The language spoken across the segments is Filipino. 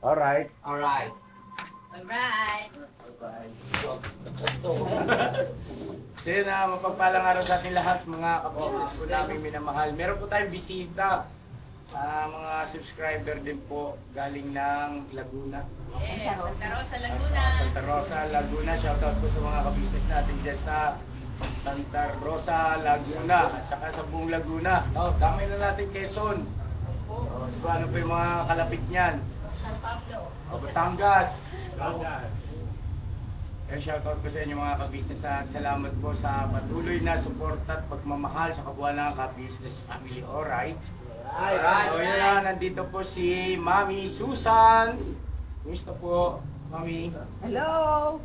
Alright. Alright. Alright. So yun na, mapagpalang araw sa ating lahat, mga ka-business po namin minamahal. Meron po tayong bisita. Mga subscriber din po galing ng Laguna. Yes, Santa Rosa, Laguna. Santa Rosa, Laguna. Shoutout po sa mga ka-business natin dyan sa Santa Rosa, Laguna. At saka sa buong Laguna. No, damay na natin Quezon. Ano po yung mga kalapit niyan? San Pablo. Batangas. Kaya shoutout ko sa inyo mga ka-business at salamat po sa patuloy na suporta at pagmamahal sa kabuuan ng ka-business family. Alright? Alright. So yun na, nandito po si Mami Susan. Kumusta po, Mami? Hello!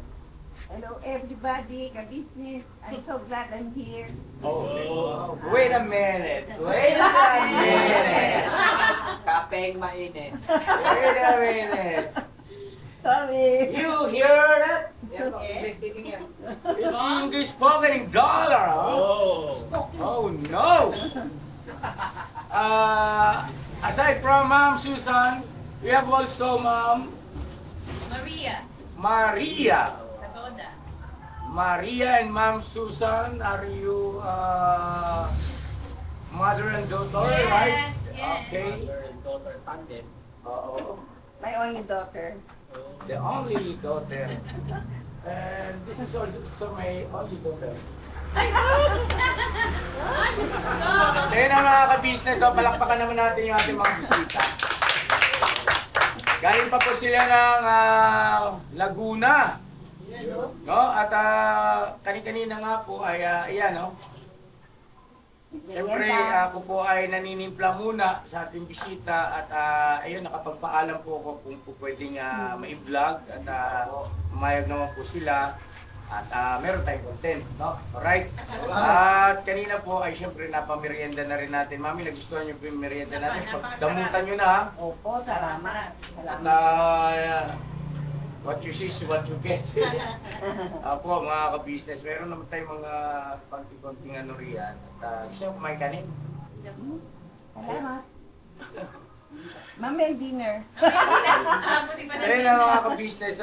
Hello everybody, ka-business. I'm so glad I'm here. Oh, wait a minute. Wait a minute. Kapeng mainit. Wait a minute. Sorry. You hear that? Yan po, English speaking yan. It's English spoken in dollar. Huh? Oh no. Aside from Ma'am Susan, we have also Ma'am Maria. Maria. Pagoda. Maria and Ma'am Susan, are you mother and daughter, right? Yes, yes. Okay. Mother and daughter tandem. Oo. My only daughter. The only daughter. And this is also my only daughter. Ay, Diyos ko. So yun ang mga ka-business, so palakpakan naman natin yung ating mga bisita. Galing pa po sila ng Laguna. No? At kani-kanina nga po ay ayan, no? Siyempre, ako po ay naninimpla muna sa ating bisita at ayun, nakapagpaalam po ako kung po pwedeng ma-vlog at pumayag naman po sila at meron tayong content, no? Alright? At kanina po ay siyempre napamerienda na rin natin. Mami, nagustuhan niyo po yung merienda natin? Pagdamutan niyo na, ha? Opo, salamat. At Salamat. what you see is what you get. Apo, mga ka-business, meron naman tayong mga konting-konting ano riyan. At gusto mo kumain kanin? Salamat. Mamaya dinner. Buti pa So yun na mga ka-business,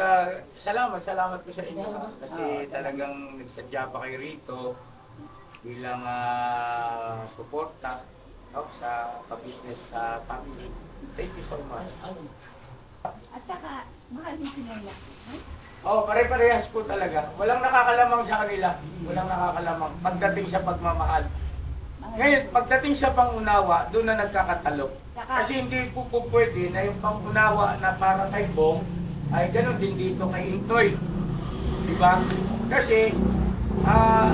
salamat po sa inyo. Kasi talagang nagsadya pa kayo rito bilang suporta sa ka-business family. Thank you so much. At saka, mahal din sila. Oh, pare-parehas po talaga. Walang nakakalamang sa kanila. Walang nakakalamang pagdating sa pagmamahal. Ngayon, pagdating sa pangunawa, doon na nagkakatalo. Kasi hindi po pwede na yung pangunawa na para kay Bong ay gano'n din dito kay Intoy. Diba? Kasi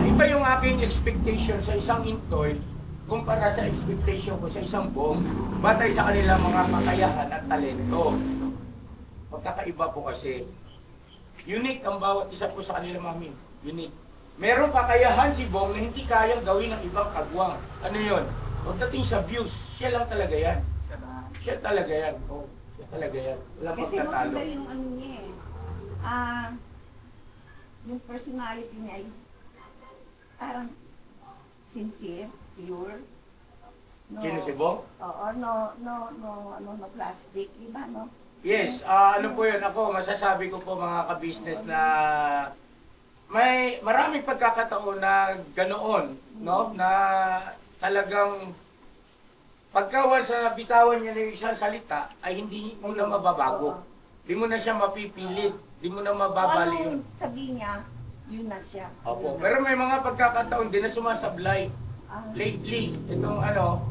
iba yung aking expectation sa isang Intoy kumpara sa expectation ko sa isang Bong batay sa kanilang mga kakayahan at talento. Magkakaiba po kasi. Unique ang bawat isa po sa kanila, Mami. Unique. Merong kakayahan si Bong na hindi kayang gawin ng ibang kagwang. Ano yun? Pagdating sa views, siya lang talaga yan. Siya talaga yan. Oh, siya talaga yan. Walang Kasi magtatalo. maganda yung ano niya eh. Yung personality niya is parang sincere, pure. No, Sino si Bong? Oo, no plastic, iba, no? Yes, ano po yun, ako masasabi ko po mga ka-business na may maraming pagkakataon na ganoon, no? Na talagang pagka once na nabitawan niya ng isang salita ay hindi mo na mababago. Hindi mo na siya mapipilit, hindi mo na mababali yun. Ano sabihin niya, yun na siya. Opo, pero may mga pagkakataon din na sumasablay lately. Itong ano,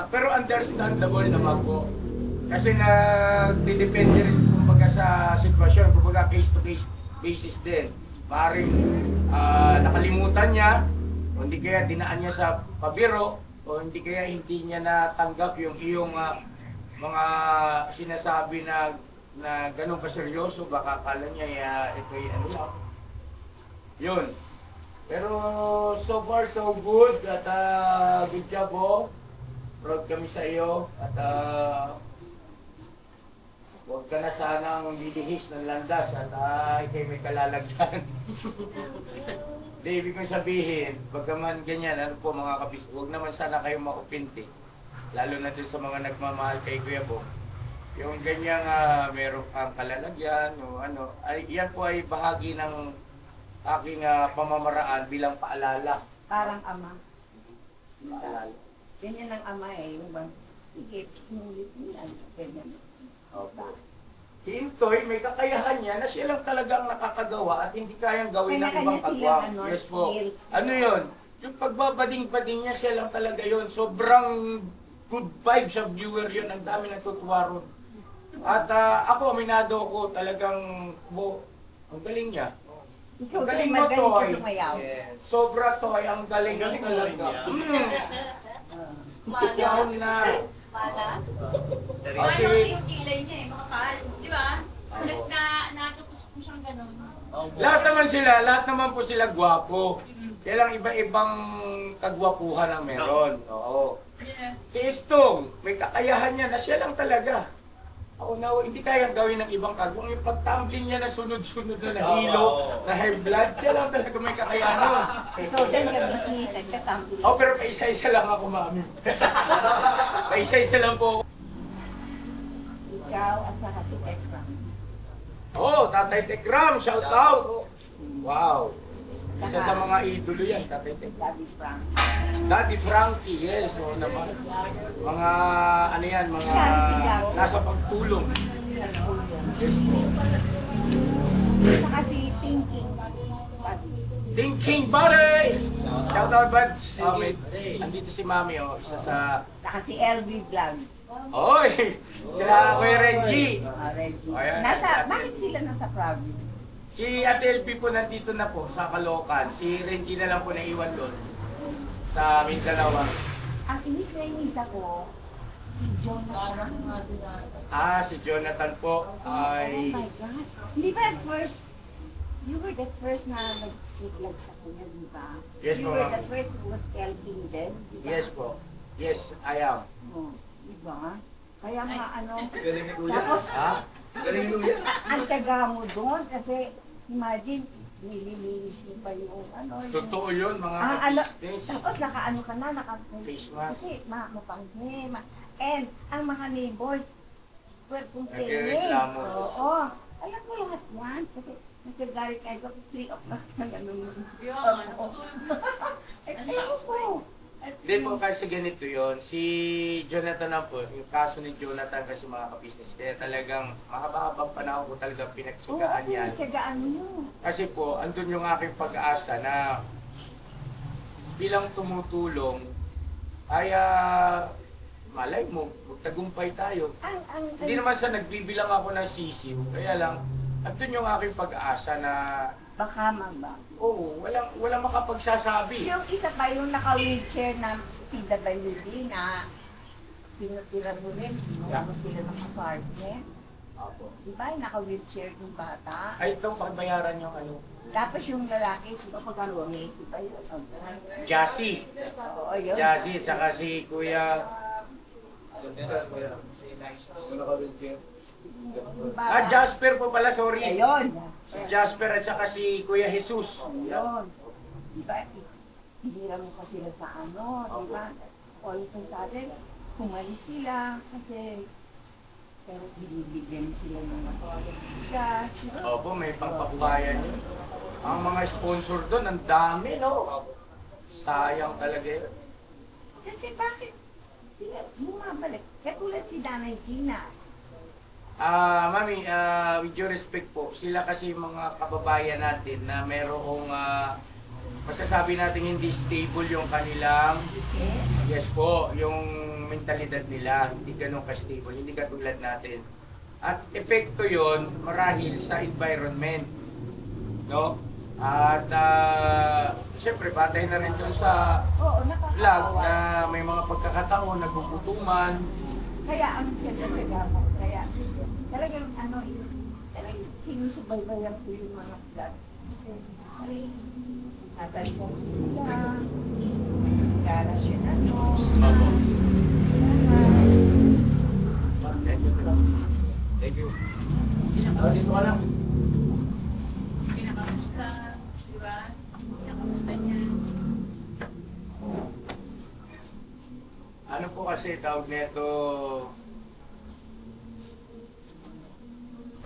pero understandable naman po. Kasi nagdidepende rin kumbaga sa sitwasyon, kumbaga case-to-case basis din. Maaaring nakalimutan niya, o hindi kaya dinaan niya sa pabiro, o hindi kaya hindi niya natanggap yung iyong mga sinasabi na ganun kaseryoso, baka akala niya ito'y ano lang. Yun. Pero so far so good at good job po. Proud kami sa iyo at huwag ka na sanang lilihis ng landas at ikay may kalalagyan. Hindi, ibig kong sabihin, pagkaman ganyan, ano po mga kapis, huwag naman sana kayong maupinti. Lalo na dun sa mga nagmamahal kay Kuya Bo. yung ganyang meron kang kalalagyan o ano, ay, yan po ay bahagi ng aking pamamaraan bilang paalala. Parang ama. Paalala. Ganyan ang ama eh. Yung bang, sige, inulit mo yan. Ganyan. Opo. Si Intoy, may kakayahan niya na siya lang talaga ang nakakagawa at hindi kayang gawin ng ibang Kanya-kanya kagwang. silang, ano, Yes po. skills. Ano yun? Yung pagbabading-bading niya, siya lang talaga yun. Sobrang good vibe sa viewer yun. Ang dami natutuwa ron. At ako, aminado ako talagang, ang galing niya. Ikaw Ang galing din mo, magaling ka Toy. sumayaw. Yes. Sobra Toy, ang galing mo Galing mo talaga. rin Ikaw na. Pala. Kasi- Ano kasi yung kilay niya eh, makapal. Di ba? Plus na natutusok mo siyang ganun. Lahat naman po sila gwapo. Kaya lang iba-ibang kagwapuhan ang meron. Oo. Yeah. Si Istong, may kakayahan niya na siya lang talaga. Ako na, hindi kayang gawin ng ibang kagwang. Yung pagtumbling niya na sunod-sunod na hilo, na high blood, siya lang talaga may kakayahan nun. Ikaw din ka-business, nagkatampi. Oh, pero paisa-isa lang ako, mami. Paisa-isa lang po. Ikaw at saka si Ekram. Oh, Tatay Tekram, shout out! Wow. Isa sa mga idolo yan, Tatay Tekram. Daddy Frank. Daddy Frankie, yes, oo naman. Mga, ano yan, mga Charity lang. nasa pagtulong. Yes po. At saka si Thinking. Buddy. Thinking Buddy! Shout out, buds. Oh, andito si Mami, oh, isa sa... Saka si LB Vlogs. Oy! Sila Kuya Reggie. Reggie. Ayan, si Ate Bakit LB. sila nasa province? Si Ate LP po nandito na po sa Caloocan. Si Reggie na lang po naiwan doon sa Mindanao. Ang inis na inis ako, si Jonathan. Si Jonathan po ay... Oh my God. Hindi ba first, you were the first na nag-vlog sa kanya, di ba? Yes, You po, were ma'am. the first who was helping them, di ba? Yes po. Yes, I am. Oh, di ba? Kaya nga ano, Galing ni Kuya. tapos Ha? Galing ni Kuya. ang tiyaga mo doon kasi imagine, nililinis mo pa yung ano. yung- Totoo yun, mga ano, business. tapos nakaano ka na, Face mask. kasi mapanghe. And ang mga neighbors were complaining. Nagrereklamo. Oo. Alam mo lahat yan. Kasi nagkagalit kayo ko 3 o'clock na gano'n. Yun. Ewan ko. Hindi po kasi ganito yon. Si Jonathan na po, yung kaso ni Jonathan kasi mga ka-business. Kaya talagang mahaba-habang panahon ko talagang Oo, pinagtsagaan yan. pinagtsagaan mo. Kasi po, andun yung aking pag-asa na bilang tumutulong, ay malay mo, magtagumpay tayo. Hindi naman sa nagbibilang ako ng sisiw, kaya lang, andun yung aking pag-asa na, Baka maba. oo, walang makapagsasabi. Yung isa pa, yung naka-wheelchair na PWD na pinatira mo rin, kinuha mo sila ng apartment. Apo. Di ba, yung naka-wheelchair yung bata? Ay, itong pagbayaran yung ano, Tapos yung lalaki, si si ba yun? Jassy. Oo, yun. Jassy, saka si Kuya, Jasper po pala, sorry. Ayun. Si Jasper at saka si Kuya Jesus. Yun. Di ba, hinira mo pa sila sa ano, di ba? All of a sudden, kumalis sila kasi pero binibigyan sila ng gas. Opo, may pangkabuhayan yun. Ang mga sponsor doon, ang dami, no? Sayang talaga yun. Kasi bakit sila bumabalik? Katulad si Danay Gina. Mami, with due respect po, sila kasi yung mga kababayan natin na merong masasabi natin hindi stable yung kanilang, yes po, yung mentalidad nila, hindi ganun ka-stable, hindi katulad natin. At epekto yon marahil sa environment, no? At siyempre, batay na rin doon sa Oo, vlog nakakawa. na may mga pagkakataon, nagpuputuman. Kaya ang tsaga-tsaga mo, kaya talagang ano, talagang sinusubaybayan ko yung mga vlog. Kasi, ay, natalihan ko sila, garasyon ano, Opo. Thank you. Thank you. Dito ka lang. Pinakamusta, di ba? Pinakamusta niya. Ano po kasi tawag nito,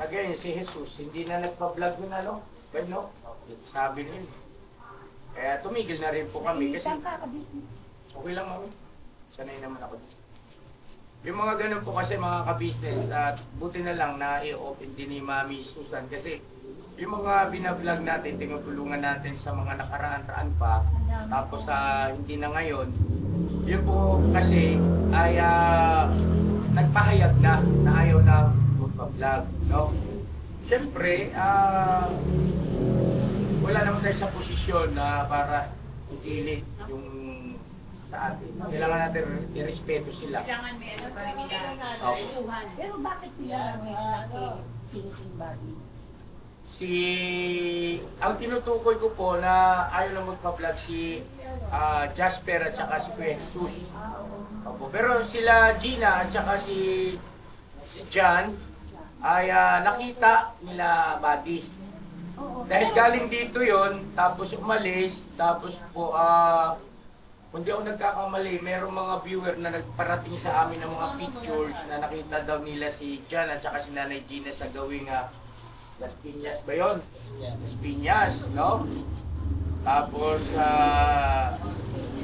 Kagaya si Jesus, hindi na nagpa-vlog yun ano? Gano? Sabi niya. Kaya tumigil na rin po kami kasi Initan ka, kabisnes. okay lang mami. Sanay naman ako. Yung mga ganun po kasi mga ka-business at buti na lang na i-open din ni Mami Susan kasi yung mga binablog natin, tinutulungan natin sa mga nakaraan-raan pa tapos sa hindi na ngayon, yun po kasi ay nagpahayag na ayaw na magpa-vlog, no? Siyempre, wala naman tayo sa posisyon na para ipilit yung sa atin. Kailangan natin irespeto sila. Kailangan may ano pa rin nila. Okay. Tuhan. Pero bakit sila may naki-thinking body? Ang tinutukoy ko po na ayaw na magpa-vlog si Jasper at saka si Kuya Jesus. Opo. Pero sila Gina at saka si John ay nakita nila Buddy. Dahil galing dito yon, tapos umalis, tapos po kung di ako nagkakamali, merong mga viewer na nagparating sa amin ng mga pictures na nakita daw nila si John at saka si Nanay Gina sa gawing Las Piñas ba yun? Las Piñas, no? Tapos,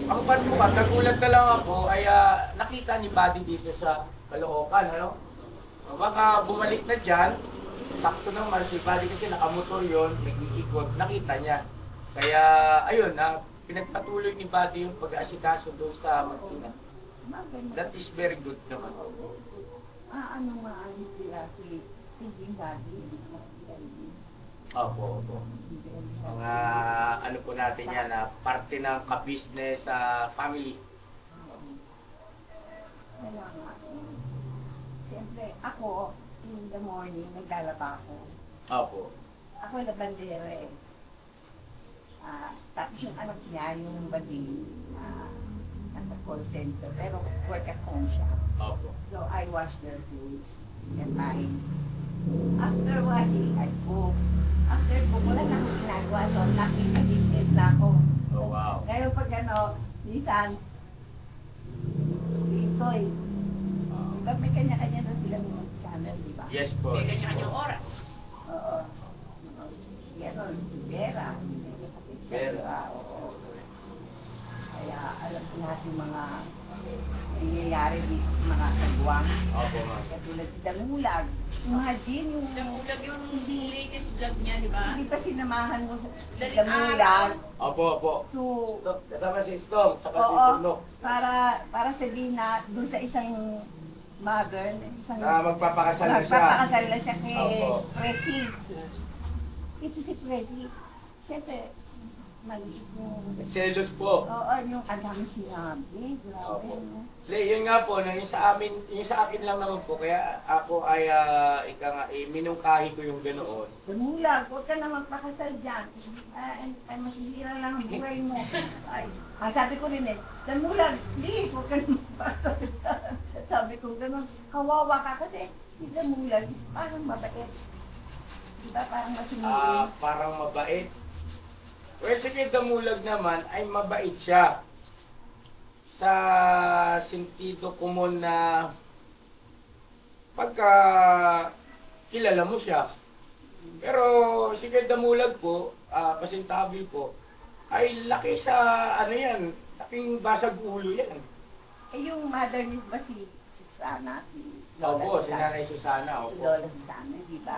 ang pagbukat, nagulat na lang ako ay nakita ni Buddy dito sa Caloocan, ano? So, baka bumalik na dyan, sakto naman si Buddy kasi nakamotor yun, nag-iikot, nakita niya. Kaya, ayun, pinagpatuloy ni Buddy yung pag-aasikaso doon sa Magtina. That is very good naman. Ano maano sila si thinking body? Opo, opo. Mga ano po natin yan, parte ng ka-business family. Kailangan. Siyempre, ako, in the morning, naglalaba ako. Opo. Ako labandera eh. Tapos yung anak niya, yung bading, nasa call center, pero work at home siya. Opo. So I wash their clothes and mine. After washing, I cook. After cook, wala na akong ginagawa. So nakita-business na ako. Oh, wow. Ngayon pag minsan, si Toy, diba may kanya-kanya na silang channel, di ba? Yes po. May kanya-kanyang oras. Oo. Si si Vera. Vera. Oo. Kaya alam ko natin mga nangyayari dito sa mga kagwang. Opo, ma'am. Katulad si Damulag. Imagine yung Damulag yung latest vlog niya, di ba? hindi pa sinamahan mo sa Daling Damulag Opo, opo. to Kasama si Storm, saka si oo, Turno. para sabihin na dun sa isang mother, isang Magpapakasal na siya. magpapakasal na siya kay Opo. Presi. Ito si Presi. Siyempre, maliit yung Selos po. oo, yung ang dami sinabi. Grabe, Opo. no? Le, yun nga po, no, yung sa akin lang naman po, kaya ako ay minungkahi ko yung ganoon. Damulag, huwag ka na magpakasal dyan. Ay, masisira lang ang buhay mo. Ay, sabi ko rin Damulag, please, huwag ka na magpakasal dyan. Sabi ko gano'n, kawawa ka kasi si Damulag is parang mabait. Diba, parang masunurin. Parang mabait. Well, si Damulag naman ay mabait siya. Sa sentido komon na pagka kilala mo siya. Pero si Damulag po, pasintabi po, ay laki sa ano yan, laking basag ulo yan. Eh, yung mother niyo ba si Susana? Si Lola Opo, si Susana? Nanay Susana, Si opo. Lola Susana, di ba?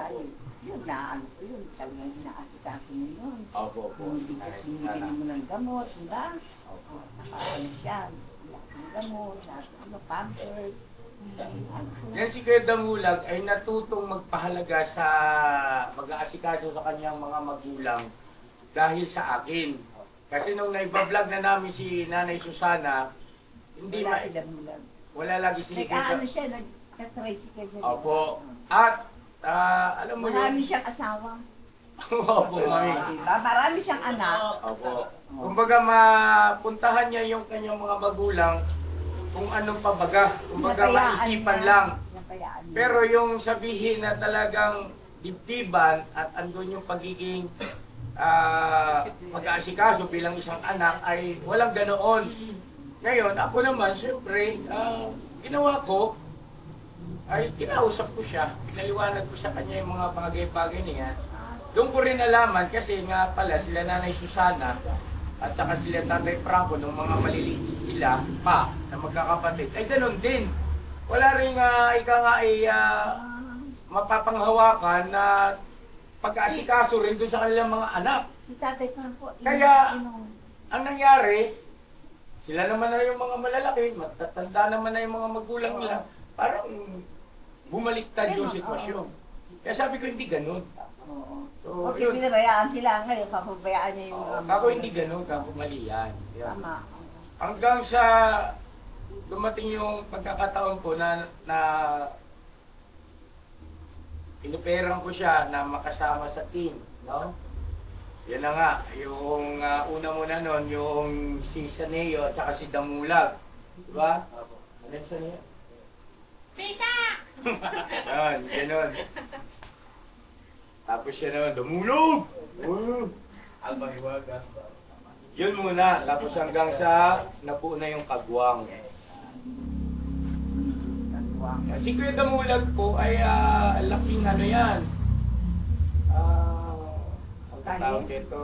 Yun na, ano ko yun, talagang inaasikaso mo yun. Opo, opo. Nanay Binibili Susana. mo ng gamot, di ba? Opo. Nakaano siya, lahat ng gamot, lahat ng pampers. Yan si Kuya Damulag ay natutong magpahalaga sa mag-aasikaso sa kanyang mga magulang dahil sa akin. Kasi nung naiba-vlog na namin si Nanay Susana, hindi Wala si Damulag. wala lagi si Nag-aano siya, nagka-tricycle siya. Opo. At alam mo Marami yun. siyang asawa. Opo, mami. Diba? Marami siyang anak. Opo. Kumbaga mapuntahan niya yung kanyang mga magulang kung anong pabaga. Kumbaga Napayaan maisipan niya. lang. Napayaan niya. Pero yung sabihin na talagang dibdiban at andun yung pagiging mag-aasikaso bilang isang anak ay walang ganoon. Ngayon, ako naman, syempre, ginawa ko. ay kinausap ko siya, pinaliwanag ko sa kanya yung mga bagay-bagay niya. Doon ko rin nalaman kasi nga pala sila Nanay Susana at saka sila Tatay Franco nung mga maliliit sila pa na magkakapatid. Ay ganun din. Wala rin ika nga ay mapapanghawakan na pag-aasikaso rin doon sa kanilang mga anak. Si Tatay Franco, Kaya, ang nangyari, sila naman na yung mga malalaki, matatanda naman na yung mga magulang nila, parang bumaliktad yung sitwasyon. Kaya sabi ko, hindi ganun. So, Okay, binabayaan sila ngayon, papabayaan niya yung mga Kako hindi ganun, kako mali yan. Tama. Hanggang sa dumating yung pagkakataon ko na inuperan ko siya na makasama sa team, no? Yan na nga, yung una muna nun, yung si Saneo at saka si Damulag. Diba? Ano yung Saneo? Pita! Yan, ganun. Tapos siya naman, Damulog! Almahiwaga. Yun muna, tapos hanggang sa nabuo na yung kagwang. Si Kuya Damulag po ay laking ano yan. Ang tawag dito,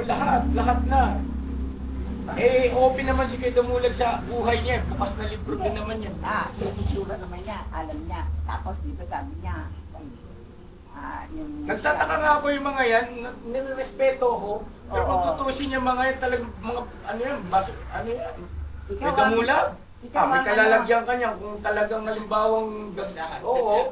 lahat na. Open naman si Kuya Damulag sa buhay niya, bukas na libro din naman yan. Yung itsura naman niya, alam niya. Tapos di ba sabi niya, yung... Nagtataka nga ako yung mga yan, nirespeto ko. Pero kung Oo. tutusin niya mga yan, talagang mga, ano yan, ano yan? Ikaw Kuya ang- Damulag? ikaw May ang kalalagyan ka niya kung talagang halimbawang gagsahan. Oo.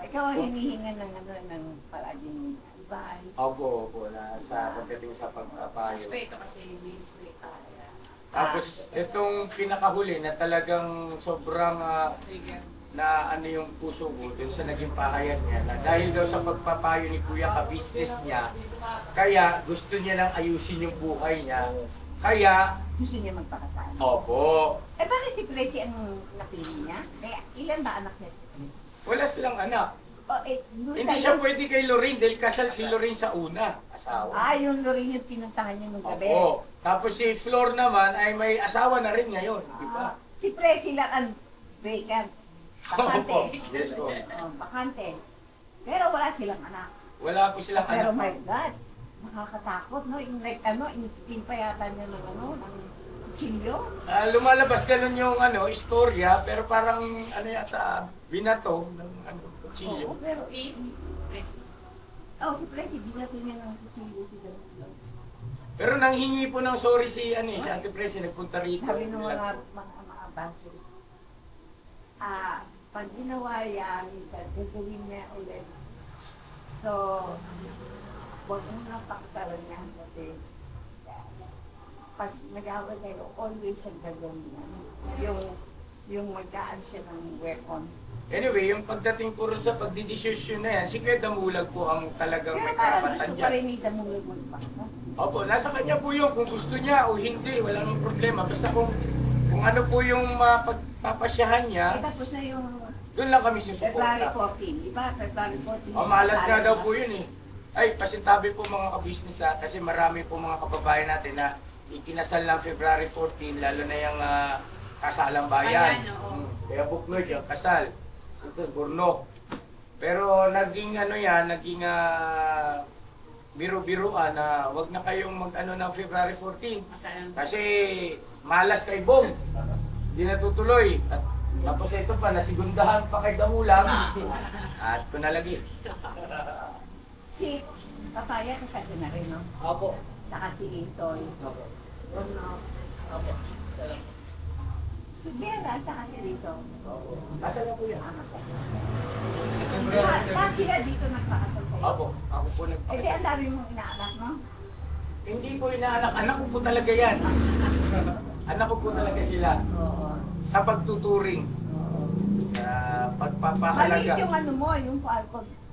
Ikaw ang hinihinga ng palaging advice. Opo, na sa pagdating sa pagpapayo. Respeto kasi may respeto. Tapos itong pinakahuli na talagang sobrang Trigger. na ano yung puso ko dun sa naging pahayag niya na dahil daw sa pagpapayo ni Kuya ka-business niya, kaya gusto niya nang ayusin yung buhay niya. Kaya, Gusto niya magpakasal. opo, Bakit si Presi ang napili niya? Ilan ba anak niya? wala silang anak. Doon Hindi siya pwede kay Lorraine dahil kasal si Lorraine sa una, asawa. yung Lorraine yung pinuntahan niya nung gabi. Opo. Tapos si Flor naman ay may asawa na rin ngayon, di ba? Si Presi lang ang vacant. Bakante. Opo. Yes po. Bakante. Pero wala silang anak. Wala po silang Pero anak. my God, nakakatakot, no? In-spin pa yata niya ng ng kutsilyo. Lumalabas ganun yung istorya, pero parang yata binato ng kutsilyo. Oo, pero... Presi. Si Presi, binato niya ng kutsilyo si Damulag. Pero nanghingi po ng sorry si Ate Presi, nagpunta rito. Sabi ng mga abante, pag ginawa yan, minsan, gagawin niya ulit. So, huwag mo nang pakasalan niya kasi pag nag-away kayo, always siyang gagawin niya. Yung magkaan siya ng weapon. Anyway, yung pagdating po rin sa pagdidesisyon na yan, si Kuya Damulag po ang talagang Pero may parang karapatan gusto pa dyan. rin ni Damulag magpakasal. Opo, nasa kanya po yun. Kung gusto niya o hindi, wala namang problema. Basta kung ano po yung pagpapasyahan niya, Tapos na yung doon lang kami February susuporta. 14, di ba? February 14. Malas nga daw po yun eh. Ay, pasintabi po mga ka-business kasi marami po mga kababayan natin na ikinasal ng February 14, lalo na yung kasalang bayan. Bayan, oo. Kaya Buknoy, yung kasal. Ito, Gurno. Pero naging naging biro-biroan na wag na kayong ng February 14. Masalang. Kasi malas kay Bong. Hindi natutuloy. At tapos ito pa, nasigundahan pa kay Damulang. At ko nalagi. Si Papaya kasal ko na rin, no? Opo. Saka si Itoy. Opo. Ano? Opo. Salamat. Si Vera, saka si Rito. Kasal na po yan. Bakit sila dito nagpakasal sa'yo? Opo, ako po Eh di nagpakasal. ang dami mong inaanak, no? Hindi po inaanak, anak ko po talaga yan. Anak ko po talaga sila. Oo. Sa pagtuturing, sa pagpapahalaga. Maliit yung mo, yung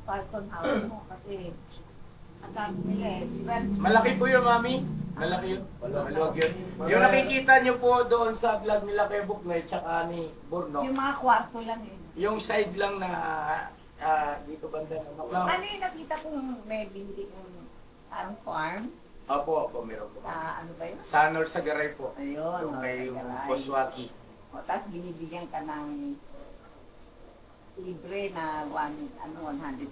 Falcon House mo kasi ang dami nila di ba? Malaki po yun, Mami. Malaki yun. Maluwag yun. Yung nakikita nyo po doon sa vlog nila kay Buknoy tsaka ni Borno, Yung mga kwarto lang eh. yung side lang na dito banda sa Maclau. Ano yung nakita kong may binili kong parang farm Opo, meron po. sa ano ba yun? Sa North Sagaray po. Ayun, Yung oh, may sa Garay. Boswaki. O, tapos binibigyan ka ng libre na 100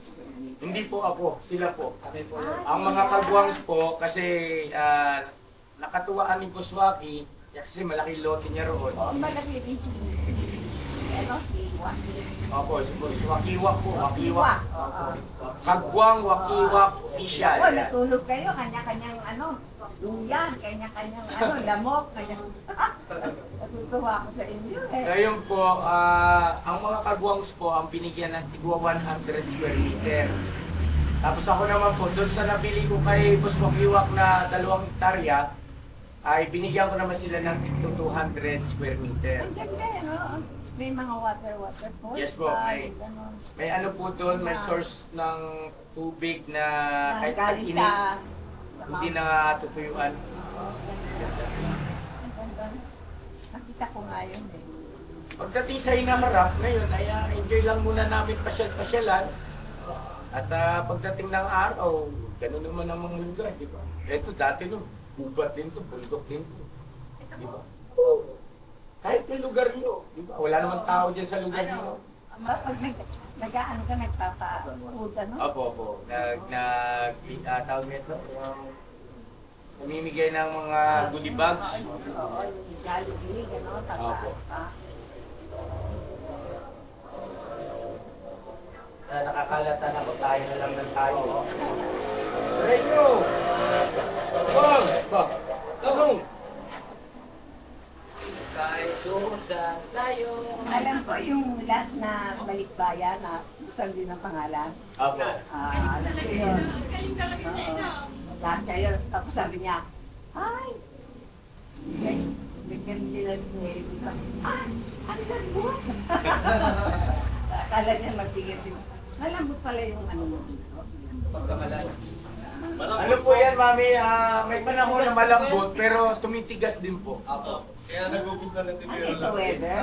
square meter. Hindi po ako, sila po. Kami po. Ang mga kagwangs po, kasi nakatuwaan ni Kuswaki, kasi malaki lote niya roon. Oo, malaki din si Waki. Opo, si Wakiwak po, Wakiwak. Oo. Kagwang Wakiwak official. Oo, natulog kayo, kanya-kanyang duyan, kanya-kanyang lamok, natutuwa ako sa inyo So eh. yun po, ang mga kagwangs po, ang binigyan ng tigwa 100 square meter. Tapos ako naman po, doon sa nabili ko kay Boss Wakiwak na 2 hektarya, ay binigyan ko naman sila ng tigto 200 square meter. Ang ganda eh, no? May mga water falls. Yes po, may- ganon. May ano po doon, may source ng tubig na Na kahit galing tag-init, sa hindi na tutuyuan. Ang ganda. Nakita ko nga yun eh. Pagdating sa hinaharap, ngayon ay enjoy lang muna namin pasyal-pasyalan. At pagdating ng araw, gano'n naman ang mga lugar, di ba? Ito dati no, gubat din to, bundok din to. Di ba? Kahit yung lugar nyo, di ba? Wala namang tao dyan sa lugar nyo. Pag nag-ano ka, nagpapa-food, Opo. Tawag nito, namimigay ng mga goodie bags. Oo, yung Jollibee, gano'n, Opo. Nakakalata na ko tayo na lang ng tayo. Radio! Bang! Tanong! Susan tayo. Alam ko yung last na balikbayan na Susan din ang pangalan. Opo. Alam ko yun. Kayo talaga na Oo. ito. Lahat kayo, tapos sabi niya, ay, bigyan sila ni Eva. Ay, ang lambot. Akala niya magtigas yung, malambot pala yung ano mo dito. Pagkamalan. Ano po yan, mami? May panahon na malambot pero tumitigas din po. Apo. Kaya nag-ubus na natin Ano yung sa weather?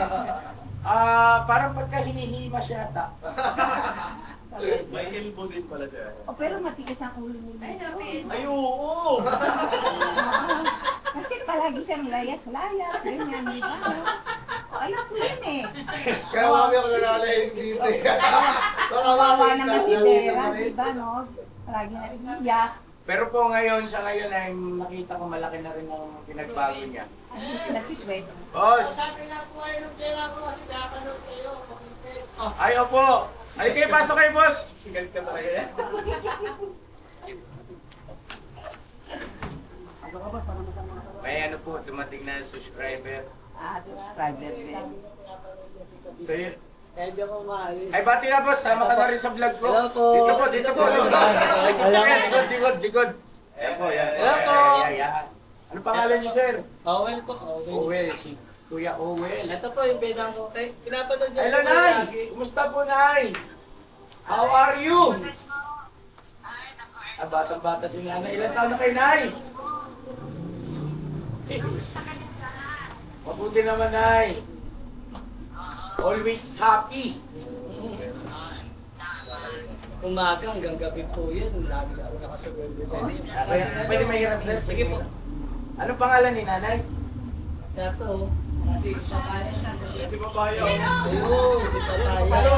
Parang pagka hinihima siya ata. Sa weather. May elbow din pala siya. O pero matigas ang ulo niya. Ay, David. Ay, oo! Kasi palagi siyang layas-layas, ganyan, di ba? O, alam ko yun eh. Kaya mami ako nalalayin dito. Kawawa naman si Vera, di ba, no? Palagi na rin iyak. Pero po ngayon, sa ngayon ay nakita ko malaki na rin ang pinagbago niya. Ano yung nagsisweat? Boss! Sabi na po kayo nung kailangan ko kasi nakapanood kayo. Pag-business. Ay, opo! Ay, kayo, pasok kayo, boss! Sigal ka talaga yan. May ano po, dumating na subscriber. Subscriber din. So, yun. Kaya di ako maalis. Ay, bati ka, boss. Sama ka na rin sa vlog ko. Hello po. Dito po. Likod. Ayan po, yan. Hello po. Ayan. Ano pangalan niyo, sir? Owel po. Owel. Owel, si Kuya Owel. Ito po yung bedang ko. Pinapanood niyo Hello, po Nay! lagi. Kumusta po, Nay? How are you? Batang-bata si Nanay. Ilan taon na kay Nay? Mabuti naman, Nay. Always happy. Umaga hanggang gabi po yan. Lagi ako nakasugod sa inyo. Pwede mahirap, sir? Sige po. Anong pangalan ni Nanay? Ito. Si Papaya. Si Papayo. Ayun, si Papaya.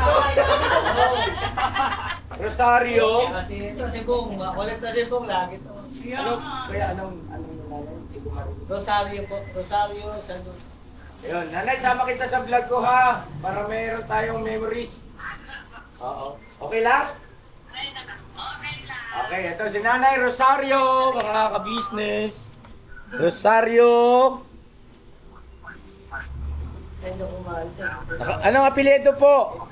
Rosario. Kasi ito si Bong. Makulit na si Bong. Lagi to. Anong Nanay? Hindi ko marinig. Rosario po. Rosario. Salud. Ayun, Nanay, sama kita sa vlog ko ha. Para mayroon tayong memories. Oo. Okay lang? Okay, ito si Nanay Rosario, mga ka-business. Rosario. Kaya kumain siya. Anong apelyido po?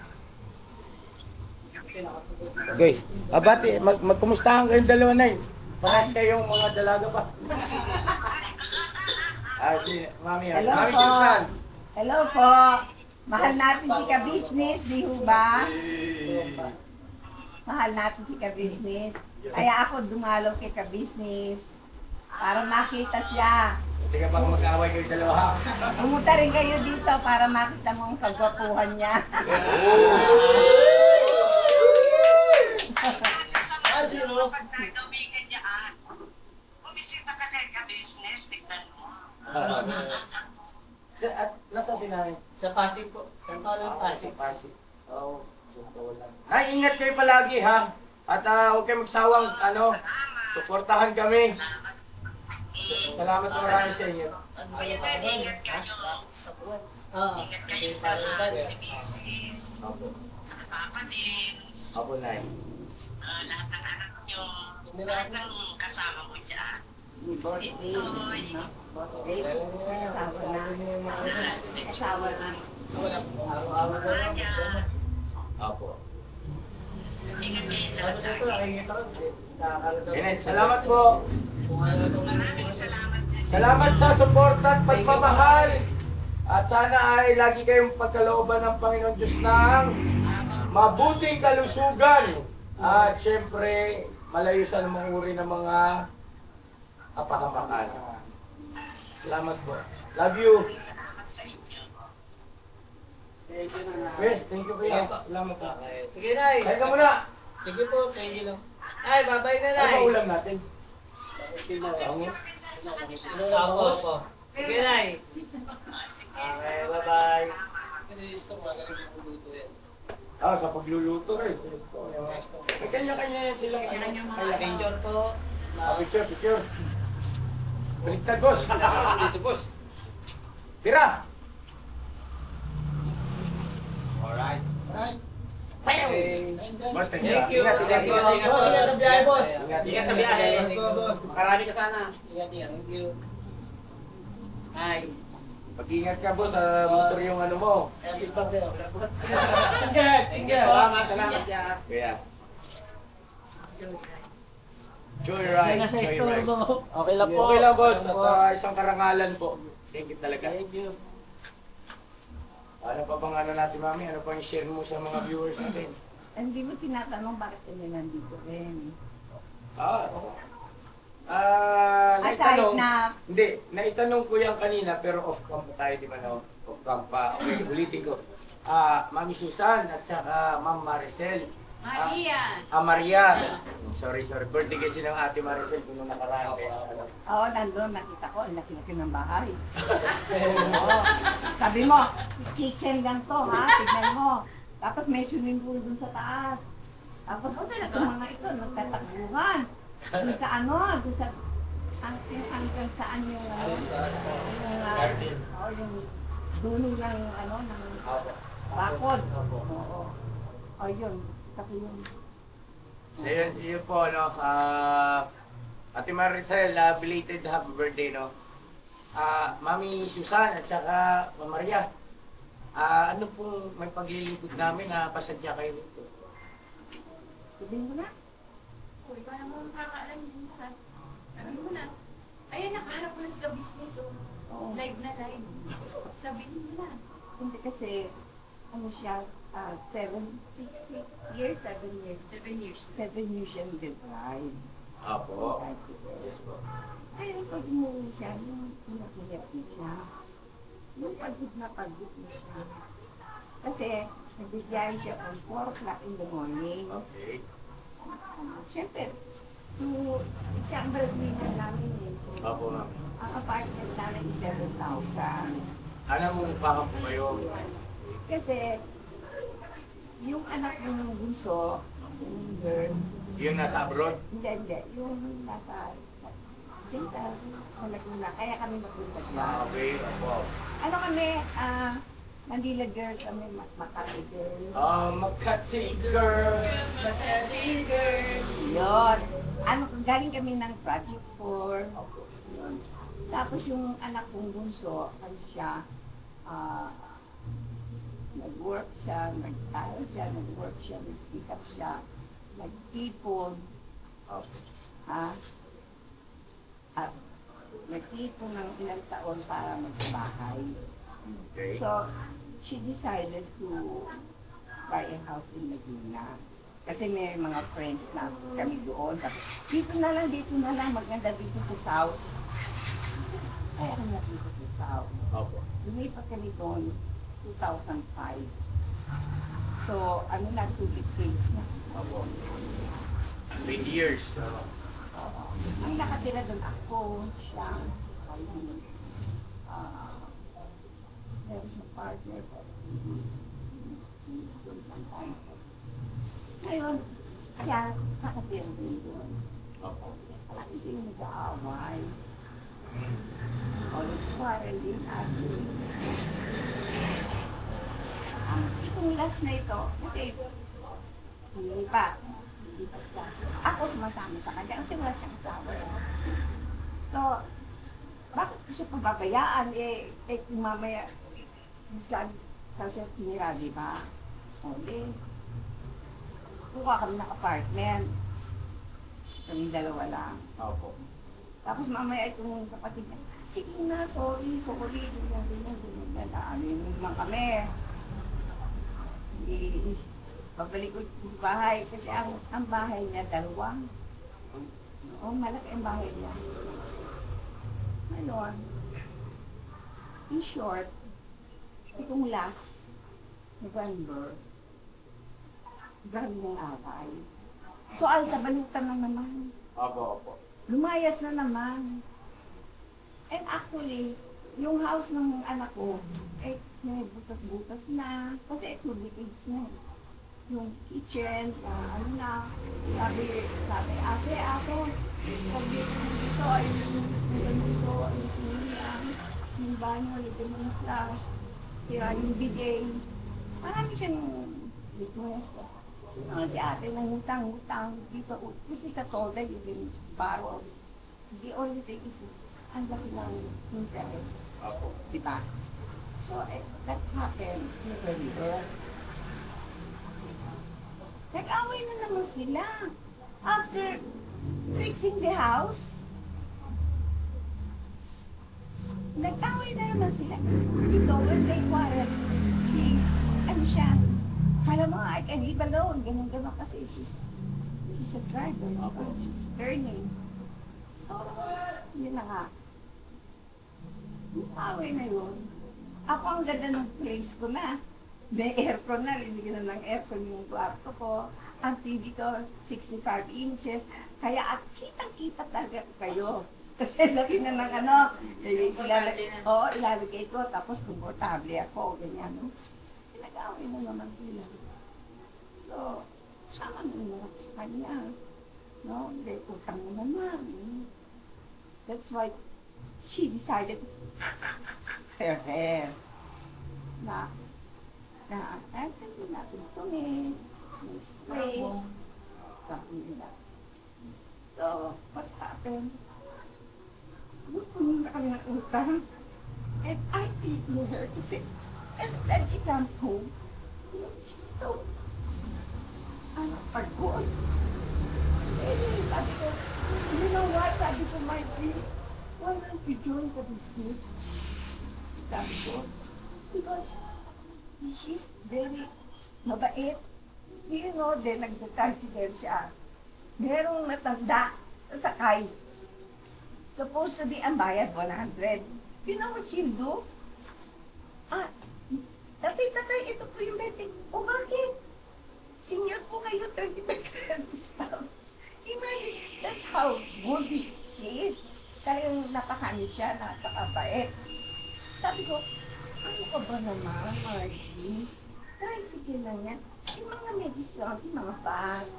Okay. Abati, magkumustahan kayong dalawa, Nay. Parehas kayong mga dalaga pa. Si Mami, Hello Mami po. Susan. Hello po. Mahal natin si ka-business, di ho ba? Mahal natin si ka-business. Kaya ako dumalaw kay ka-business para makita siya. Hindi ka baka mag-away kayong dalawa ha? Pumunta rin kayo dito para makita mo ang kagwapuhan niya. Sino? Pag nagawin ka dyan, bumisita ka kay ka-business, tignan mo. At nasa si Nanay? Sa Pasig po. San Paulo yung Pasig. Pasig. Oo. Nay, ingat kayo palagi ha. At huwag kayo magsawang suportahan kami. Salamat marami sa inyo. Ayun na, ingat kayo. Ingat kayo lahat. Si Mrs. Opo. Sa Papa din. Opo, Nay. Lahat ng anak nyo. Lahat ng kasama mo dyan. Si Boss Ray, no? Boss Ray, may asawa na. May asawa na. Kaya, Opo. ingat kayo lahat. Kenneth, salamat po. Maraming salamat din sa Salamat sa suporta at pagmamahal. At sana ay lagi kayong pagkalooban ng Panginoon Diyos ng mabuting kalusugan. At syempre, malayo sa namang uri ng mga kapahamakan. Salamat po. Love you. salamat sa inyo. Well, thank you kuya. Salamat po. Sige, Nay. Kaya ka muna. Sige po, thank you lang. Ay, babay na, Ano Nay. ba ulam natin? Opo. Sige, Nay. Okay, bye-bye. Sa pagluluto rin. May kanya-kanya yan silang Picture po. Picture, picture. Baliktad, boss. Dito, boss. Tira! Alright. Okay. Boss, thank you. Thank you. Ingat, ingat, ingat. Ingat po sa biyahe, boss. Ingat sa biyahe. Marami ka sana. Ingat. Thank you. Hi. Pag-ingat ka, boss, sa motor yung ano mo. Thank you. Salamat yan. Kuya. Joyride. Joyride. Okay lang po. Okay lang, boss. At isang karangalan po. Thank you talaga. Thank you. Ano pa bang ano natin, mami? Ano pa yung share mo sa mga viewers natin? Hindi mo tinatanong bakit kami nandito rin. Naitanong, Aside na, hindi, naitanong ko yan kanina pero off-cam pa tayo, di ba no? Off-cam pa. Okay, ulitin ko. Mami Susan at saka Ma'am Maricel. Maria. Maria. Sorry. Birthday kasi ng Ate Maricel kung nung nakaraan. Kaya, oo, nandun, nakita ko, ang laki-laki ng bahay. Oo. Sabi mo, kitchen lang to, ha? Tignan mo. Tapos may swimming pool dun sa taas. Tapos itong mga ito, nagtatakbuhan. Dun sa dun sa, hanggang saan yung, yung dulo ng, ng bakod. Oo. O yun, tapos yun. So yun po, no? Ate Maricel, belated happy birthday, no? Mami Susan at saka Ma'am Maria. Ano po may paglilingkod namin na pasadya kayo dito? Sabihin mo na. Uy, parang mo makakaalam yun lahat. Sabi mo na. Ayan, nakaharap mo na sa business, oh. Oo. Live na live. Sabihin mo na. Hindi kasi, siya, 7 years. 7 years. 7 years siya nag-drive. Apo. Bicycle. Yes po. Kaya pag umuwi siya, yung pinakilap niya siya. Yung pagod na siya. Kasi, nagbibiyahe siya from 4 o'clock in the morning. Okay. Siyempre, siya ang breadwinner namin eh. Apo, ma'am. Ang apartment namin is 7,000. Anong pakap po kayo? Kasi, yung anak ng bunso, yung girl, Yung nasa abroad? hindi, yung nasa, dyan sa Laguna, kaya kami magpunta dyan. Okay. Apo. Ano kami, Manila girl kami, Makati girl. Makati girl. Yun. Galing kami ng Project 4. Yun. Tapos yung anak kong bunso, siya, nag-work siya, nag-work siya, nagsikap siya, nag-ipon, Okay. at nag-ipon ng ilang taon para magbahay. Okay. So, she decided to buy a house in Laguna. Kasi may mga friends na kami doon. Tapos, dito na lang, maganda dito sa South. Kaya kami dito sa South. Opo. Lumipat kami doon 2005. So, 2 decades na. Opo. 3 years. Ang nakatira doon ako, siya, meron siyang partner, doon sometimes, Ngayon, siya nakatira din doon. Opo. Palagi siya nag-aaway. Always quarreling actually. Itong last na ito, kasi hindi pa ako sumasama sa kanya kasi wala siyang asawa. So, bakit ko siya pababayaan? Kung mamaya, saan siya tumira, di ba? O, kuha kami ng apartment. Kaming dalawa lang. Opo. Tapos mamaya itong kapatid niya, sige na, sorry, ganyan. Amin naman kami. Babalik ko sa bahay kasi ang bahay niya dalawang. Oo, malaki ang bahay niya. Ngayon, in short, itong last November, grabe ng away. So, sa balutan na naman. Opo. Lumayas na naman. And actually, yung house ng anak ko, may butas-butas na. Kasi 2 decades na. Yung kitchen, ano na. Sabi, ate, pag dito, ay yung ganito, yung sinilang, yung banyo, yung slash, sira yung bidet. Marami siyang request. Si ate nangutang dito. Kasi sa Toda, yung baro. The only thing is, ang laki ng interest. Opo. Diba? So, that happened in November. Nag-away na naman sila. After fixing the house, nag-away na naman sila. Ito, when they quarrel, siya, kala mo, I can leave alone. Ganun kasi she's a driver. She's learning. So, yun na nga. Yung away na yun. Ako ang ganda ng place ko na. May aircon na, linigyan na ng aircon yung kwarto ko. Ang TV ko, 65 inches. Kaya kitang-kita talaga kayo. Kasi laki na ng ilalagay ko. Tapos komportable ako, ganyan. No? Pinag-away na naman sila. So, sama na naman sa kanya. No? Dahil utang mo naman. That's why she decided to her hair. Ay, hindi natin tumit, may stress, sabi nila. So, what happened? Puno na kami ng utang. And I pity her kasi every time she comes home, she's so, pagod. Eh, sabi ko, you know what? Sabi ko, Margie, why don't you join the business? Sabi ko, because she's very mabait. You know, then nagtatansider siya. Merong matanda sa sakay. Supposed to be ang bayad 100. You know what she'll do? Tatay, ito po yung betting. O bakit? Senior po kayo, 30% discount. Imagine, that's how good she is. Talagang napakami siya, napakabait. Sabi ko, ano ka ba naman, Margie? Tricycle lang yan. Yung mga medicine, yung mga bus,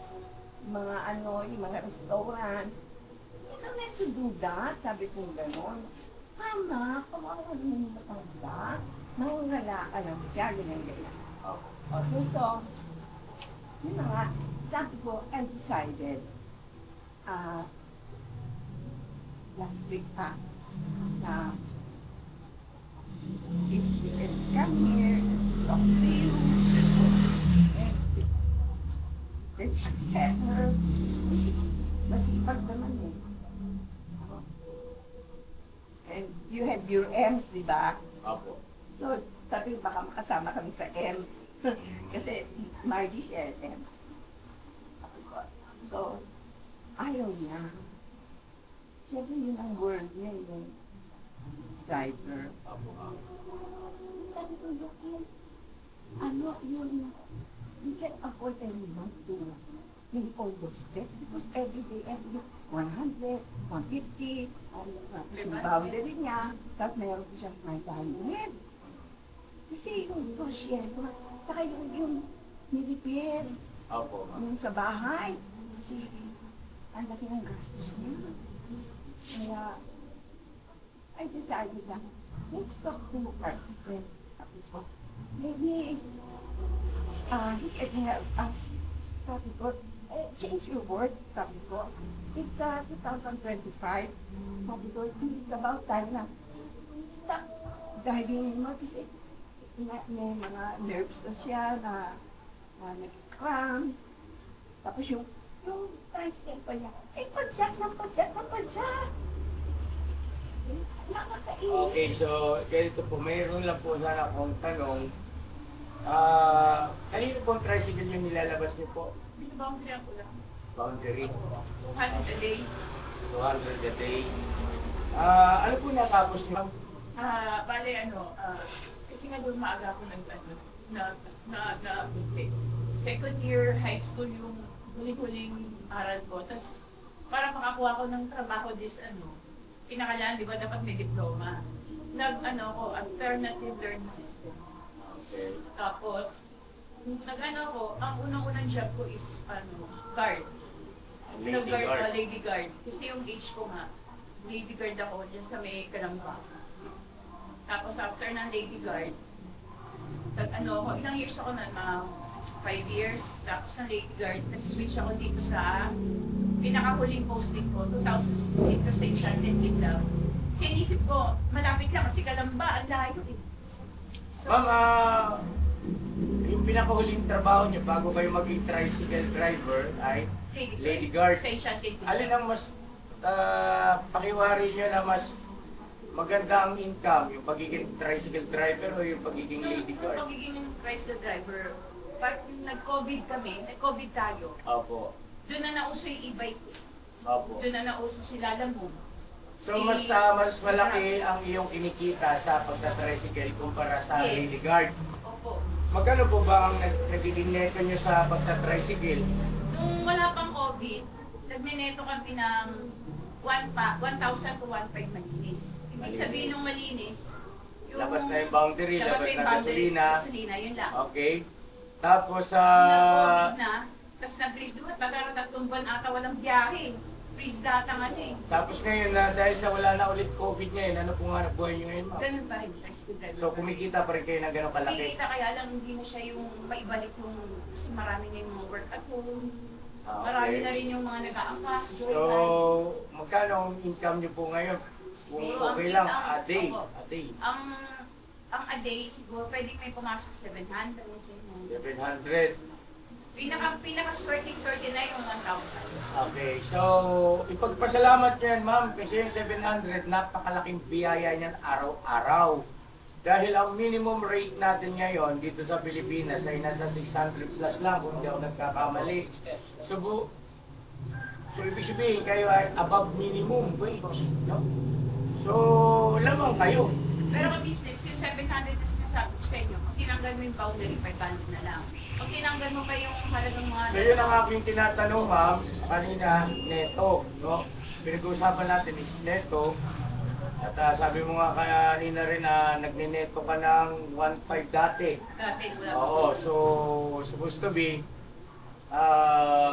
yung mga restaurant. You don't have to do that. Sabi ko gano'n. Mama, kawawa naman yung matanda. Mawala ka lang siya, ganyan. Okay, so, yun na nga. Sabi ko, I decided, last week pa, na if you can come here, talk to you, and then accept her, which is masipag naman eh. And you have your M's, di ba? Opo. So, sabi ko baka makasama kami sa M's. Kasi Margie siya M's. So, ayaw niya. Siyempre yun ang word niya, yung driver. Sabi ko, you can afford anyone to pay all those debts because every day, 100, 150, yung boundary niya, tapos meron ko siyang 500. Kasi yung grocery, saka yung nilipir, Opo, ma'am. Yung sa bahay, kasi ang laki ng gastos niya. Kaya, I decided na, let's talk to Carsten. Sabi ko, maybe, he can help us. Sabi ko, change your word. Sabi ko, it's 2025. Sabi ko, it's about time na stop driving mo kasi may mga nerves na siya na nag-cramps. Tapos yung tricycle pa niya, padyak ng padyak ng padyak. Nakakainis. Okay, so ganito po, mayroon lang po sana akong tanong. Kanino pong tricycle yung nilalabas niyo po? Binoboundary ako lang. Boundary, 200 a day. 200 a day. Ano po natapos niyo? Bale, kasi nga doon maaga ako second year high school yung huling-huling aral ko. Tapos, para makakuha ko ng trabaho kinakalaan, di ba, dapat may diploma. Ko, alternative learning system. Okay. Tapos, ko, ang unang-unang job ko is, guard. Lady guard. Lady guard. Kasi yung age ko nga, lady guard ako dyan sa may Kalamba. Tapos after ng lady guard, ilang years ako na, 5 years. Tapos ng lady guard, nag-switch ako dito sa pinakahuling posting ko, 2016 to St. Shannon, Kingdom. Kasi inisip ko, malapit lang kasi Kalamba, ang layo eh. So, Ma'am, yung pinakahuling trabaho niyo bago kayo maging tricycle driver ay lady guard. St. Shannon, Kingdom. Alin ang mas pakiwari niyo na mas maganda ang income, yung pagiging tricycle driver o yung pagiging lady guard? Yung pagiging tricycle driver, pag nag-COVID tayo, Opo. doon na nauso yung e-bike. Opo. Doon na nauso si Lalamove. So mas malaki ang iyong kinikita sa pagta-tricycle kumpara sa Yes. lady guard. Opo. Magkano po ba ang nagiging neto nyo sa pagta-tricycle? Nung wala pang COVID, nagneneto kami ng 1,000 to 1,500 malinis. Ibig sabihin nung malinis, Labas na yung boundary, labas yung na boundary, gasolina. gasolina, yun lang. Okay. Tapos Nung nag-COVID na, tapos nag-freeze doon, pagkara 3 buwan ata walang biyahe. Freeze data nga eh. tapos ngayon na dahil sa wala na ulit COVID ngayon, ano pong hanap buhay nyo ngayon, ma'am? Ganun pa rin, tricycle driver. So kumikita pa rin kayo ng gano'ng kalaki? Kumikita kaya lang hindi na siya yung maibalik yung, kasi marami na yung mga work at home. Ah, okay. Marami na rin yung mga nag-aangkas, So, joyride. magkano ang income nyo po ngayon? Kung Siguro okay ang lang, kita- a day. opo. A day. Ang a day, siguro pwedeng may pumasok 700. 700. Pinaka-swerte na yung 1,000. Okay, so ipagpasalamat nyo yan, ma'am, kasi yung 700, napakalaking biyaya niyan araw-araw. Dahil ang minimum rate natin ngayon dito sa Pilipinas ay nasa 600 plus lang kung hindi ako nagkakamali. So ibig sabihin kayo ay above minimum wage, no? So, lamang kayo. Pero ka-business, yung 700 na sinasabi ko sa inyo, kung tinanggal mo yung boundary, 500 na lang. Pag tinanggal mo pa yung halagang mga... So yun ang aking tinatanong, ma'am, kanina, neto, no? Pinag-uusapan natin is neto. At sabi mo nga kanina rin na nagneneto ka ng 1.5 dati. Dati, wala pa. Oo, so supposed to be,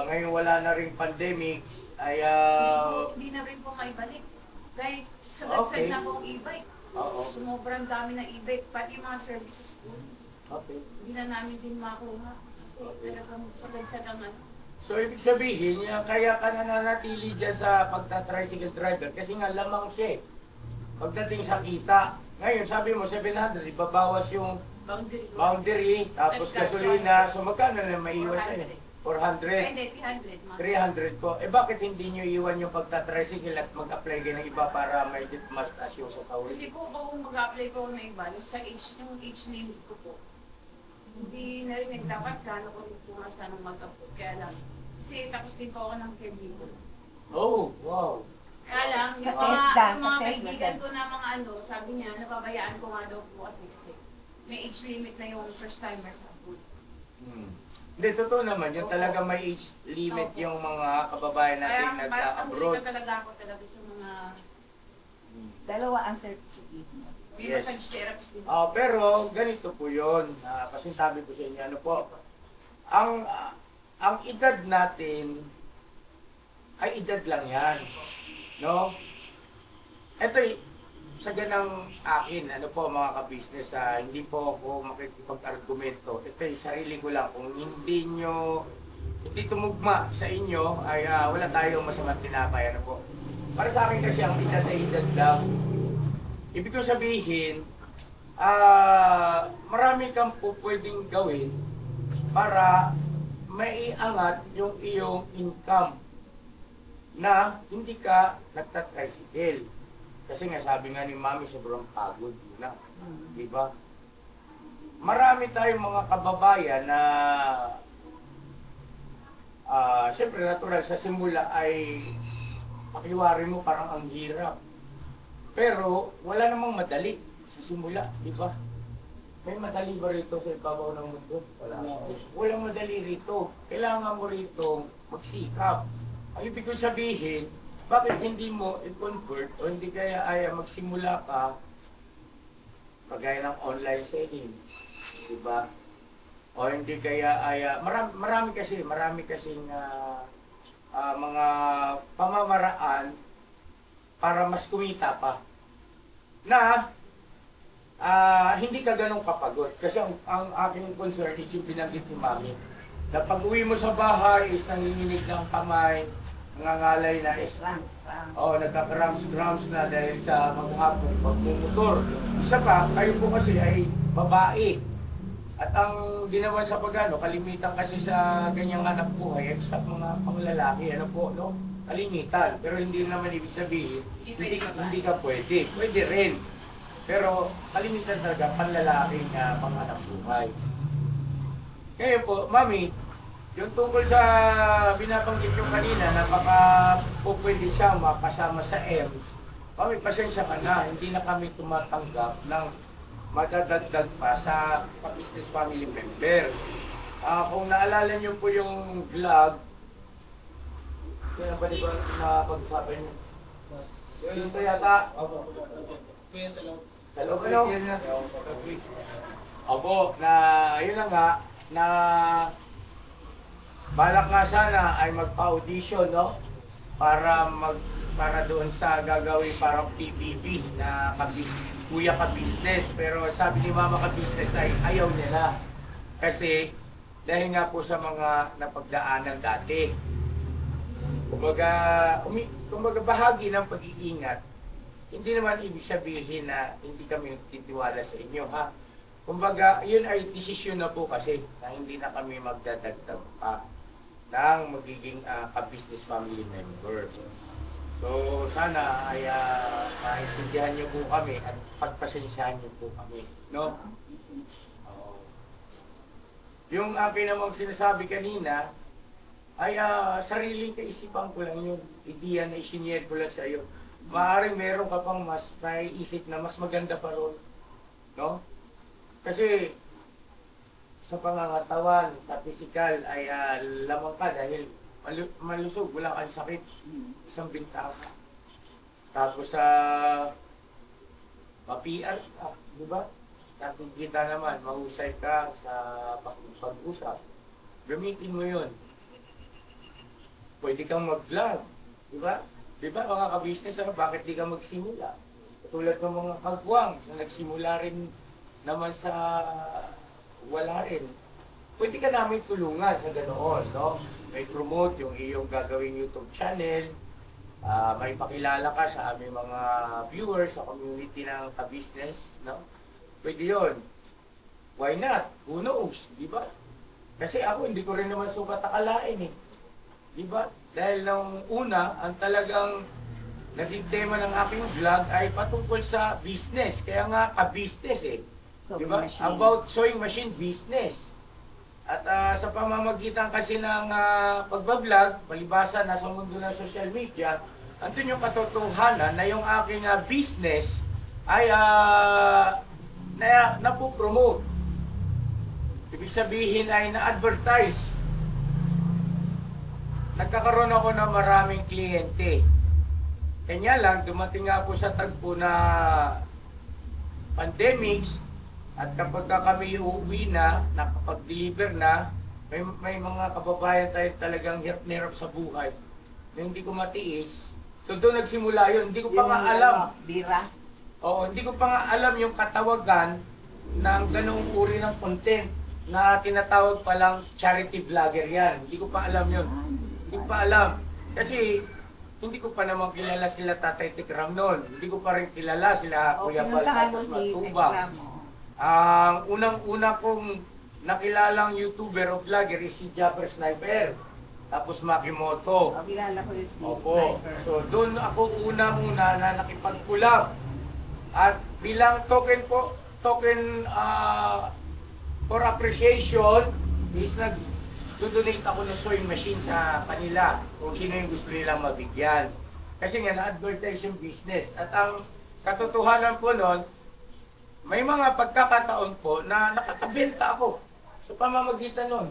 ngayon wala na rin pandemic, ay Hindi na rin po maibalik. Dahil Okay. sagad-sad na po ang e-bike. oo, Sumobrang dami ng e-bike, pati yung mga services po. okay. Hindi na namin din makuha. Kasi talagang sagad-sad ang ano. So ibig sabihin, kaya ka nananatili dyan sa pagta-tricycle driver kasi nga lamang siya eh. Pagdating sa kita, ngayon sabi mo 700, ibabawas yung Boundary. boundary, tapos Plus gas gasolina, so magkano na maiiwas sa'yo? 400. Hindi, 300. Mga 300 po. Eh bakit hindi nyo iwan yung pagta-tricycle at mag-apply kayo ng iba para may mas taas yung sa Kasi po kung mag-apply ko ng iba, sa yung age limit ko po, hindi na rin dapat gano'n ko rin pumasa ng mag-apply. Kaya lang, kasi tapos din po ako ng caregiver. Oh, wow. Kaya lang, Sa yung mga, TESDA, yung mga sa TESDA kaibigan yan. ko na mga sabi niya, napabayaan ko nga daw po kasi may age limit na yung first timer sa food. Hindi, totoo naman. Yung talaga may age limit Opo. yung mga kababayan natin Kaya parang nag-abroad. na talaga ako talaga sa mga Dalawa answer to give mo. may massage therapist din. Pero ganito po yun. Pasintabi ko sa inyo. Ano po? ang edad natin ay edad lang yan. No? Ito sa ganang akin, ano po mga ka-business, hindi po ako makikipag-argumento. Ito sarili ko lang. Kung hindi tumugma sa inyo, ay wala tayong masamang tinapay. Ano po? Para sa akin kasi ang edad ay edad lang. Ibig ko sabihin, marami kang po pwedeng gawin para maiangat yung iyong income na hindi ka nagtatricycle. Kasi nga sabi nga ni Mami, sobrang pagod na. Di ba? Marami tayong mga kababayan na siyempre natural sa simula ay pakiwari mo parang ang hirap. Pero wala namang madali sa simula, di ba? May madali ba rito sa ibabaw ng mundo? Wala. Walang madali rito. Kailangan mo rito magsikap. Ang ibig ko sabihin, bakit hindi mo i-convert o hindi kaya ay magsimula ka kagaya ng online selling, di ba? O hindi kaya ay marami kasi mga pamamaraan para mas kumita pa na hindi ka ganun kapagod. Kasi ang aking concern is yung binanggit ni Mami na pag uwi mo sa bahay is nanginginig ng kamay, nangangalay na is nagka-cramps na dahil sa maghapon pagmumotor. Isa pa, kayo po kasi ay babae. At ang ginawa sa pagano, kalimitan kasi sa ganyang hanap buhay ay sa mga panglalaki, ano po, no? Kalimitan. Pero hindi naman ibig sabihin, hindi ka pwede. Pwede rin. Pero kalimitan talaga panlalaking panghanap buhay. Ngayon po, Mami, yung tungkol sa binabanggit yung kanina na baka po pwede siya mapasama sa EMS, Mami, pasensya ka na, hindi na kami tumatanggap ng madadagdag pa sa business family member. Kung naalala niyo po yung vlog, kaya ba di ba na pag-usapan niyo? Yun to yata? Sa loob, ano? Opo, na yun na nga, na balak nga sana ay magpa-audition, no? Para doon sa gagawin parang PBB na kuya ka-business. Pero sabi ni Mama ka-business ay ayaw niya na. Kasi dahil nga po sa mga napagdaanan dati. Kumbaga bahagi ng pag-iingat, hindi naman ibig sabihin na hindi kami titiwala sa inyo, ha? Kumbaga, yun ay desisyon na po kasi na hindi na kami magdadagdag pa ng magiging ka-business family member. So, sana ay maintindihan niyo po kami at pagpasensyahan niyo po kami, no? Yung akin namang sinasabi kanina, ay sariling kaisipan ko lang yun. Ideya na isinyer ko lang sa iyo. Maaaring meron ka pang mas may isip na mas maganda pa ron, no? Kasi sa pangangatawan, sa physical ay lamang ka dahil malusog, wala kang sakit, isang bintang ka. Tapos sa PR ka, di ba? Nakikita naman, mahusay ka sa pag-usap. Gamitin mo yun. Pwede kang mag-vlog, di ba? Di ba mga ka-business, bakit di ka magsimula? Tulad ng mga kagwang, nagsimula rin naman sa wala rin. Pwede ka namin tulungan sa ganoon, no? May promote yung iyong gagawing YouTube channel, may pakilala ka sa aming mga viewers sa community ng ka-business, no? Pwede yun. Why not? Who knows, di ba? Kasi ako hindi ko rin naman sukat akalain eh. Di ba? Dahil nung una, ang talagang naging tema ng aking vlog ay patungkol sa business. Kaya nga ka-business eh. Di ba? About sewing machine business. At sa pamamagitan kasi ng pagbablog, palibasa nasa mundo ng social media, andun yung katotohanan na yung aking business ay napopromote. Ibig sabihin ay na-advertise. Nagkakaroon ako ng maraming kliyente. Kanya lang, dumating nga po sa tagpo na pandemics, at kapag kami uuwi na, nakapag-deliver na, may mga kababayan tayo talagang hirap na hirap sa buhay na hindi ko matiis. So doon nagsimula yun. Hindi ko pa nga alam. Bira. Oo, hindi ko pa nga alam yung katawagan ng ganung uri ng content na tinatawag palang charity vlogger yan. Hindi ko pa alam yun. Hindi ko pa alam. Kasi hindi ko pa naman kilala sila Tatay Tikram noon. Hindi ko pa rin kilala sila Kuya Bal Santos Matubang. Ang unang-una kong nakilalang YouTuber o vlogger is si Japper Sniper. Tapos Makimoto. Kilala ko yung Opo. sniper. So doon ako una muna na nakipagkulab. At bilang token for appreciation is nag-donate ako ng sewing machine sa kanila kung sino yung gusto nilang mabigyan. Kasi nga na-advertise yung business. At ang katotohanan po noon, may mga pagkakataon po na nakakabenta ako sa pamamagitan noon.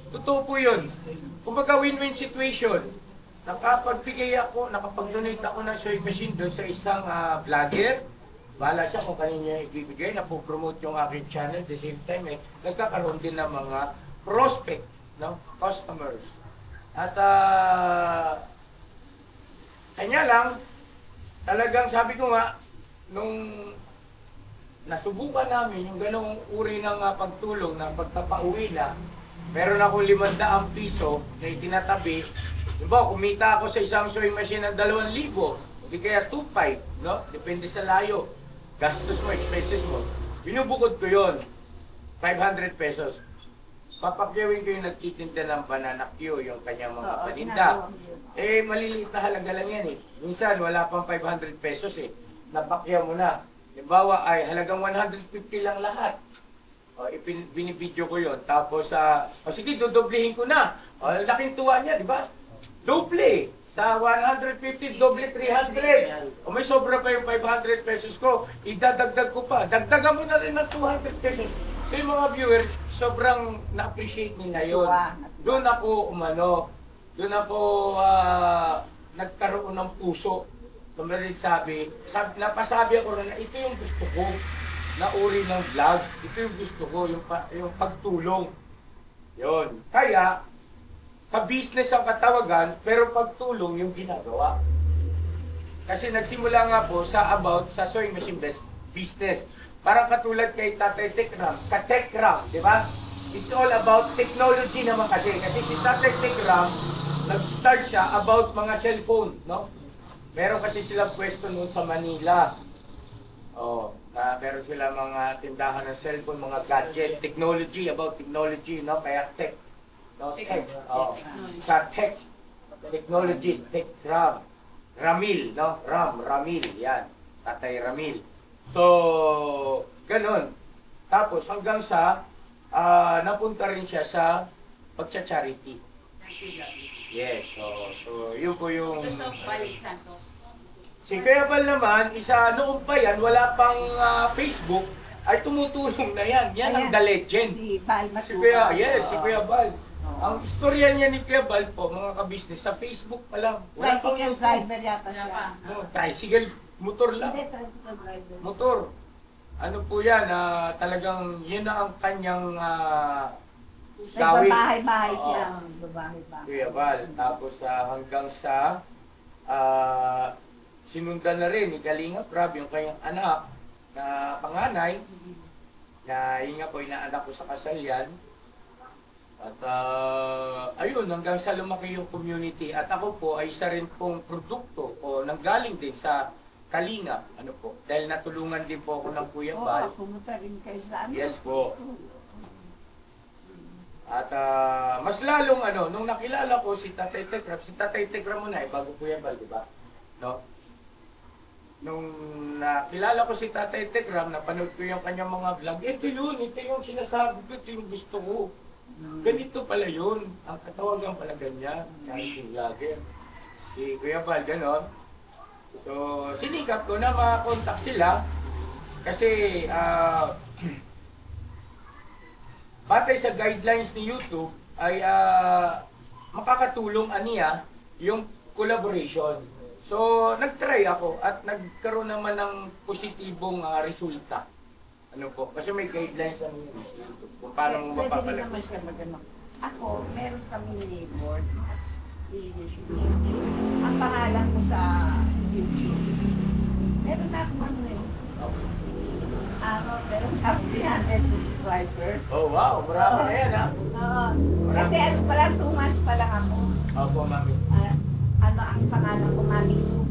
Totoo po yun. Kumbaga win-win situation. Nakapagbigay ako, nakapag-donate ako ng sewing machine doon sa isang vlogger. Bahala siya kung kanino niya ibibigay, napopromote yung aking channel. At the same time, nagkakaroon din ng mga prospect, no? Customers. At kanya lang, talagang sabi ko nga, nung nasubukan namin yung ganong uri ng pagtulong na pagpapauwi na, meron akong 500 piso na itinatabi. Diba, kumita ako sa isang sewing machine ng 2,000, hindi kaya 2,500, no? Depende sa layo. Gastos mo, expenses mo. Binubukod ko yon 500 pesos. Papakyawin ko yung nagtitinda ng banana Q, yung kanyang mga paninda. Eh, maliliit na halaga lang yan eh. Minsan, wala pang 500 pesos eh. Napakyaw mo na. Halimbawa ay halagang 150 lang lahat. O, binibidyo ko yon. Tapos, sige, dodoblihin ko na. O, laking tuwa niya, di ba? Doble. Sa 150, doble 300. O may sobra pa yung 500 pesos ko, idadagdag ko pa. Dagdagan mo na rin ng 200 pesos. So yung mga viewer, sobrang na-appreciate nila yun. Doon ako nagkaroon ng puso. Kumalit napasabi ako na ito yung gusto ko na uri ng vlog. Ito yung gusto ko, yung pagtulong. Yun. Kaya, ka-business ang katawagan, pero pagtulong yung ginagawa. Kasi nagsimula nga po sa sewing machine business. Parang katulad kay Tatay Tikram, ka-Tekram, di ba? It's all about technology naman kasi. Kasi si Tatay Tikram, nag-start siya about mga cellphone, no? Meron kasi silang pwesto noon sa Manila. Meron sila mga tindahan ng cellphone, mga gadget, about technology, no? Kaya tech. No, tech. Tech. Technology, Tekram. Ramil, no? Ramil, yan. Tatay Ramil. So, ganun. Tapos hanggang sa napunta rin siya sa pagcha-charity. Yes, so yun po yung Ito sa Balik Santos. Si Kuya Bal naman, noong pa yan, wala pang Facebook, ay tumutulong na yan. Yan ang the legend. Si Bal Si Kuya, si Kuya Bal. Ang istorya niya ni Kuya Bal po, mga kabisnes, sa Facebook pa lang. Wala pang Tricycle driver yata siya. tricycle, motor lang. Hindi, tricycle driver. Motor. Ano po yan, talagang yun na ang kanyang gawin. Babahay-bahay Oo. siya. Babahay-bahay. Kuya Bal. Tapos hanggang sa sinundan na rin ni Kalinga Prab, yung kanyang anak na panganay, na yun nga po, inaanak ko sa kasal yan. At ayun, hanggang sa lumaki yung community. At ako po ay isa rin pong produkto o nanggaling din sa Kalinga. Ano po? Dahil natulungan din po ako ng Kuya Bal. Pumunta rin kayo sa ano. Yes po. At mas lalong nung nakilala ko si Tatay Tekram muna bago Kuya Bal, di ba? No? Nung nakilala ko si Tatay Tekram, napanood ko yung kanyang mga vlog, ito yung sinasabi ko, ito yung gusto ko. Ganito pala yun. Ang katawagan pala ganyan. Charity vlogger. Si Kuya Bal, ganon. So, sinikap ko na makakontak sila kasi batay sa guidelines ni YouTube ay makakatulong aniya yung collaboration. So, nag-try ako at nagkaroon naman ng positibong resulta. Ano po? Kasi may guidelines ang YouTube kung paano mo Pwede rin mapapalagay. naman siya magano. Ako, meron kaming neighbor. Ang pangalan ko sa YouTube. Meron na akong ano yun. Meron na akong 300 subscribers. Oh, wow. Marami na yan, ha? Oo. Kasi ano pa lang, 2 months pa lang ako. Opo, mami. Ano ang pangalan ko, Mami Sue.